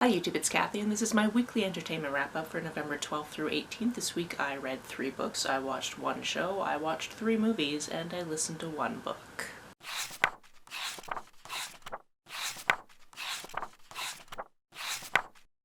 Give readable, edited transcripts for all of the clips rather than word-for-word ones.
Hi YouTube, it's Kathy, and this is my weekly entertainment wrap-up for November 12th through 18th. This week I read 3 books, I watched 1 show, I watched 3 movies, and I listened to 1 book.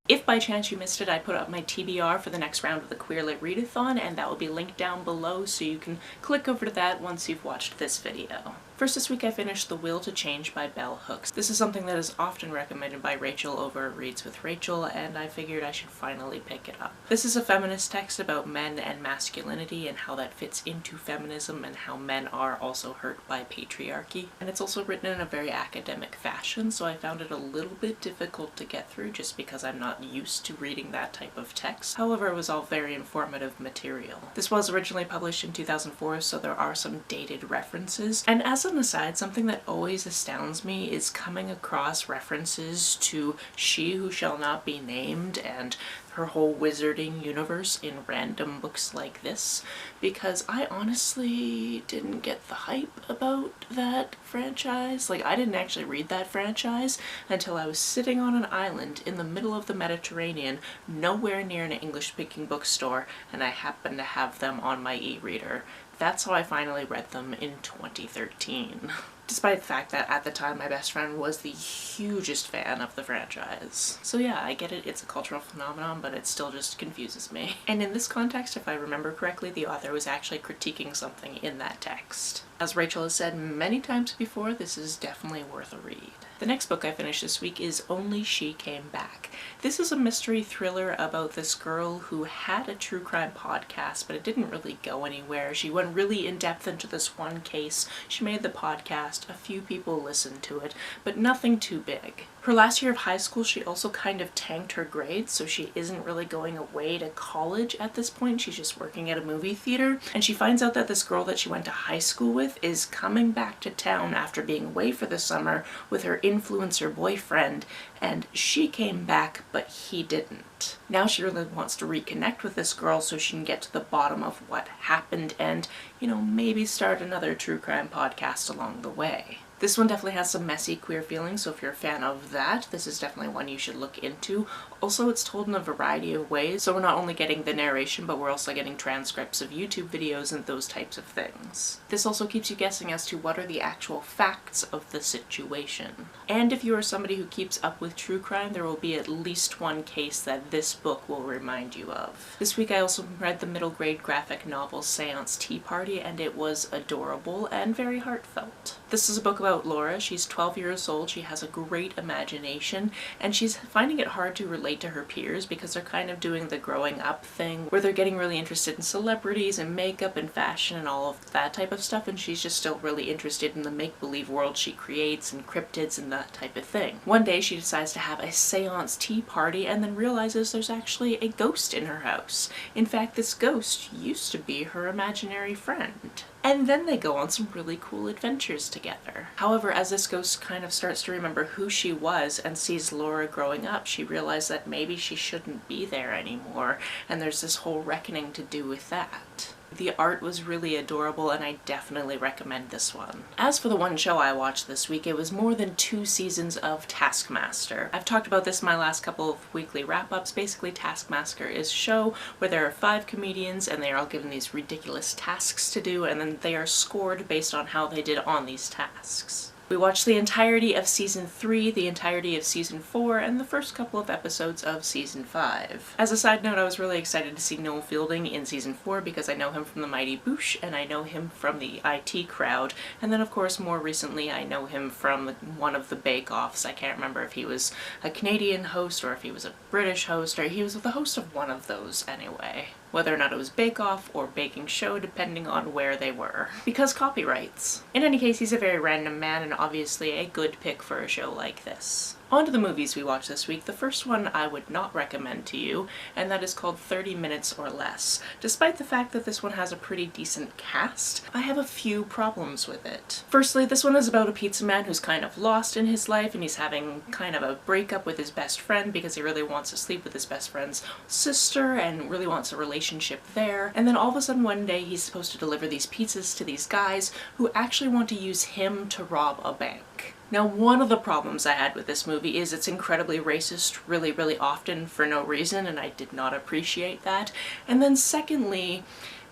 If by chance you missed it, I put up my TBR for the next round of the Queer Lit Readathon, and that will be linked down below so you can click over to that once you've watched this video. First this week I finished The Will to Change by Bell Hooks. This is something that is often recommended by Rachel over at Reads with Rachel, and I figured I should finally pick it up. This is a feminist text about men and masculinity and how that fits into feminism and how men are also hurt by patriarchy. And it's also written in a very academic fashion, so I found it a little bit difficult to get through just because I'm not used to reading that type of text. However, it was all very informative material. This was originally published in 2004, so there are some dated references. And as an aside, something that always astounds me is coming across references to She Who Shall Not Be Named and her whole wizarding universe in random books like this, because I honestly didn't get the hype about that franchise. Like, I didn't actually read that franchise until I was sitting on an island in the middle of the Mediterranean, nowhere near an English-speaking bookstore, and I happened to have them on my e-reader. That's how I finally read them in 2013. Despite the fact that at the time my best friend was the hugest fan of the franchise. So yeah, I get it, it's a cultural phenomenon, but it still just confuses me. And in this context, if I remember correctly, the author was actually critiquing something in that text. As Rachel has said many times before, this is definitely worth a read. The next book I finished this week is Only She Came Back. This is a mystery thriller about this girl who had a true crime podcast, but it didn't really go anywhere. She went really in depth into this one case. She made the podcast, a few people listened to it, but nothing too big. Her last year of high school, she also kind of tanked her grades, so she isn't really going away to college at this point. She's just working at a movie theater, and she finds out that this girl that she went to high school with is coming back to town after being away for the summer with her influencer boyfriend, and she came back, but he didn't. Now she really wants to reconnect with this girl so she can get to the bottom of what happened and, you know, maybe start another true crime podcast along the way. This one definitely has some messy queer feelings, so if you're a fan of that, this is definitely one you should look into. Also, it's told in a variety of ways, so we're not only getting the narration, but we're also getting transcripts of YouTube videos and those types of things. This also keeps you guessing as to what are the actual facts of the situation. And if you are somebody who keeps up with true crime, there will be at least one case that this book will remind you of. This week I also read the middle grade graphic novel Seance Tea Party, and it was adorable and very heartfelt. This is a book about Laura. She's 12 years old, she has a great imagination, and she's finding it hard to relate to her peers because they're kind of doing the growing up thing where they're getting really interested in celebrities and makeup and fashion and all of that type of stuff, and she's just still really interested in the make-believe world she creates and cryptids and that type of thing. One day she decides to have a seance tea party and then realizes there's actually a ghost in her house. In fact, this ghost used to be her imaginary friend. And then they go on some really cool adventures together. However, as this ghost kind of starts to remember who she was and sees Laura growing up, she realizes that maybe she shouldn't be there anymore, and there's this whole reckoning to do with that. The art was really adorable, and I definitely recommend this one. As for the one show I watched this week, it was more than 2 seasons of Taskmaster. I've talked about this in my last couple of weekly wrap-ups. Basically, Taskmaster is a show where there are 5 comedians and they are all given these ridiculous tasks to do, and then they are scored based on how they did on these tasks. We watched the entirety of Season 3, the entirety of Season 4, and the first couple of episodes of Season 5. As a side note, I was really excited to see Noel Fielding in Season 4 because I know him from The Mighty Boosh, and I know him from the IT Crowd, and then of course more recently I know him from one of the bake-offs. I can't remember if he was a Canadian host or if he was a British host, or he was the host of one of those anyway. Whether or not it was Bake Off or Baking Show, depending on where they were. Because copyrights. In any case, he's a very random man and obviously a good pick for a show like this. On to the movies we watched this week. The first one I would not recommend to you, and that is called 30 Minutes or Less. Despite the fact that this one has a pretty decent cast, I have a few problems with it. Firstly, this one is about a pizza man who's kind of lost in his life, and he's having kind of a breakup with his best friend because he really wants to sleep with his best friend's sister and really wants a relationship there. And then all of a sudden one day he's supposed to deliver these pizzas to these guys who actually want to use him to rob a bank. Now, one of the problems I had with this movie is it's incredibly racist really, really often for no reason, and I did not appreciate that. And then secondly,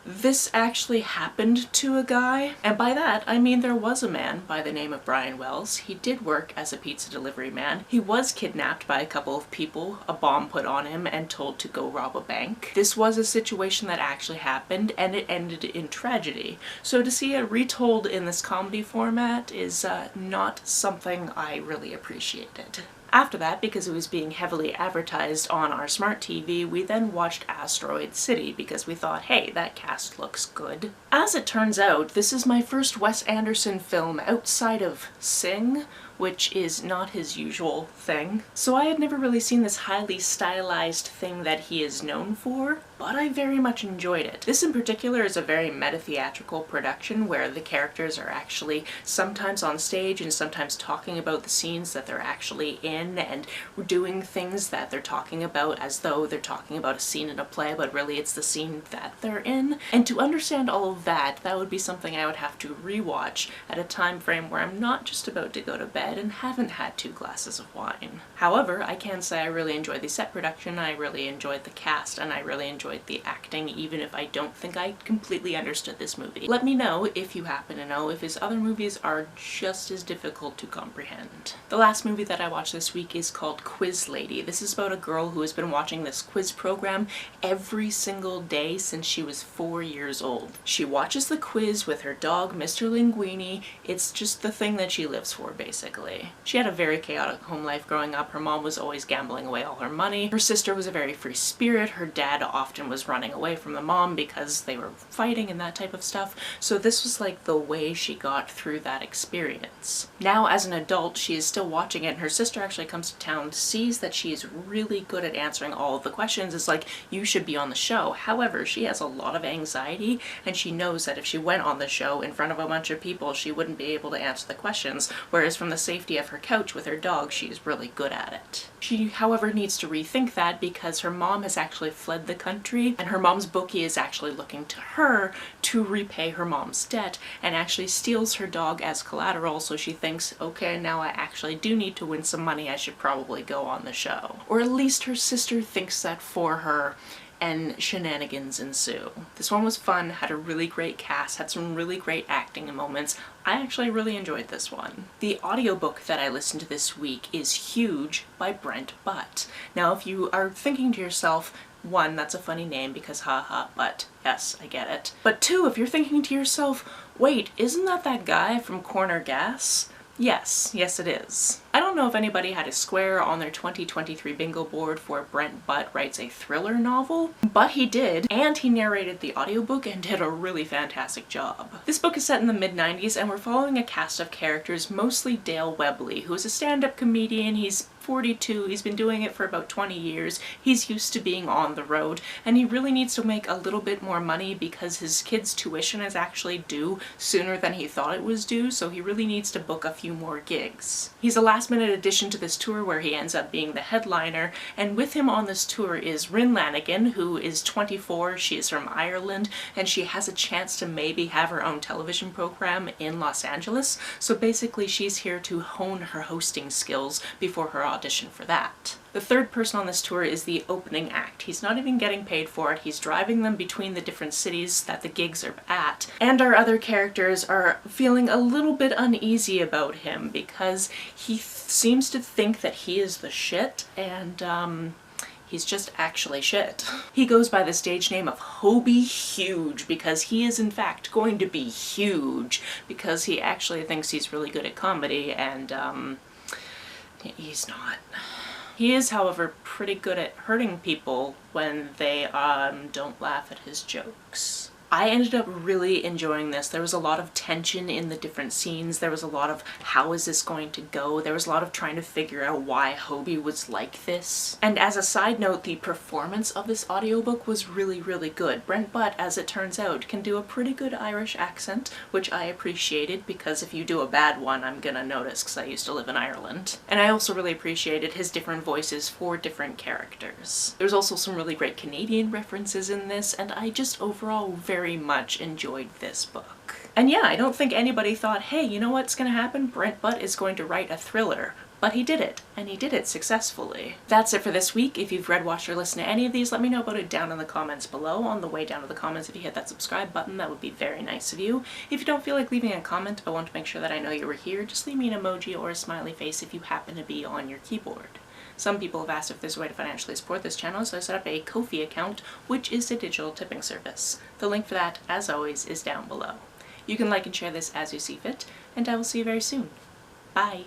this actually happened to a guy, and by that I mean there was a man by the name of Brian Wells. He did work as a pizza delivery man. He was kidnapped by a couple of people, a bomb put on him, and told to go rob a bank. This was a situation that actually happened, and it ended in tragedy. So to see it retold in this comedy format is not something I really appreciated. After that, because it was being heavily advertised on our smart TV, we then watched Asteroid City because we thought, hey, that cast looks good. As it turns out, this is my first Wes Anderson film outside of Sing, which is not his usual thing. So I had never really seen this highly stylized thing that he is known for, but I very much enjoyed it. This in particular is a very meta-theatrical production where the characters are actually sometimes on stage and sometimes talking about the scenes that they're actually in and doing things that they're talking about as though they're talking about a scene in a play, but really it's the scene that they're in. And to understand all of that, that would be something I would have to rewatch at a time frame where I'm not just about to go to bed and haven't had 2 glasses of wine. However, I can say I really enjoyed the set production, I really enjoyed the cast, and I really enjoyed the acting, even if I don't think I completely understood this movie. Let me know if you happen to know if his other movies are just as difficult to comprehend. The last movie that I watched this week is called Quiz Lady. This is about a girl who has been watching this quiz program every single day since she was 4 years old. She watches the quiz with her dog, Mr. Linguini. It's just the thing that she lives for, basically. She had a very chaotic home life growing up. Her mom was always gambling away all her money. Her sister was a very free spirit. Her dad often was running away from the mom because they were fighting and that type of stuff. So this was like the way she got through that experience. Now as an adult, she is still watching it, and her sister actually comes to town, sees that she is really good at answering all of the questions. It's like, you should be on the show. However, she has a lot of anxiety, and she knows that if she went on the show in front of a bunch of people, she wouldn't be able to answer the questions, whereas from the safety of her couch with her dog, she's really good at it. She, however, needs to rethink that because her mom has actually fled the country, and her mom's bookie is actually looking to her to repay her mom's debt, and actually steals her dog as collateral, so she thinks, okay, now I actually do need to win some money, I should probably go on the show. Or at least her sister thinks that for her, and shenanigans ensue. This one was fun, had a really great cast, had some really great acting moments. I actually really enjoyed this one. The audiobook that I listened to this week is Huge by Brent. Now if you are thinking to yourself, 1, that's a funny name because haha, but yes, I get it. But 2, if you're thinking to yourself, wait, isn't that guy from Corner Gas? Yes it is. I don't know if anybody had a square on their 2023 bingo board for Brent Butt Writes a Thriller Novel, but he did, and he narrated the audiobook and did a really fantastic job. This book is set in the mid-90s, and we're following a cast of characters, mostly Dale Webley, who is a stand-up comedian. He's 42, he's been doing it for about 20 years, he's used to being on the road, and he really needs to make a little bit more money because his kid's tuition is actually due sooner than he thought it was due, so he really needs to book a few more gigs. He's a last-minute addition to this tour where he ends up being the headliner, and with him on this tour is Rin Lanigan, who is 24, she is from Ireland, and she has a chance to maybe have her own television program in Los Angeles, so basically she's here to hone her hosting skills before her audition for that. The third person on this tour is the opening act. He's not even getting paid for it, he's driving them between the different cities that the gigs are at, and our other characters are feeling a little bit uneasy about him because he seems to think that he is the shit, and he's just actually shit. He goes by the stage name of Hobie Huge because he is in fact going to be huge because he actually thinks he's really good at comedy, and he's not. He is, however, pretty good at hurting people when they don't laugh at his jokes. I ended up really enjoying this. There was a lot of tension in the different scenes. There was a lot of how is this going to go? There was a lot of trying to figure out why Hobie was like this. And as a side note, the performance of this audiobook was really, really good. Brent Butt, as it turns out, can do a pretty good Irish accent, which I appreciated because if you do a bad one, I'm gonna notice because I used to live in Ireland. And I also really appreciated his different voices for different characters. There's also some really great Canadian references in this, and I just overall very much enjoyed this book. And yeah, I don't think anybody thought, hey, you know what's gonna happen? Brent Butt is going to write a thriller. But he did it, and he did it successfully. That's it for this week. If you've read, watched, or listened to any of these, let me know about it down in the comments below. On the way down to the comments, if you hit that subscribe button, that would be very nice of you. If you don't feel like leaving a comment, but want to make sure that I know you were here, just leave me an emoji or a smiley face if you happen to be on your keyboard. Some people have asked if there's a way to financially support this channel, so I set up a Ko-fi account, which is a digital tipping service. The link for that, as always, is down below. You can like and share this as you see fit, and I will see you very soon. Bye!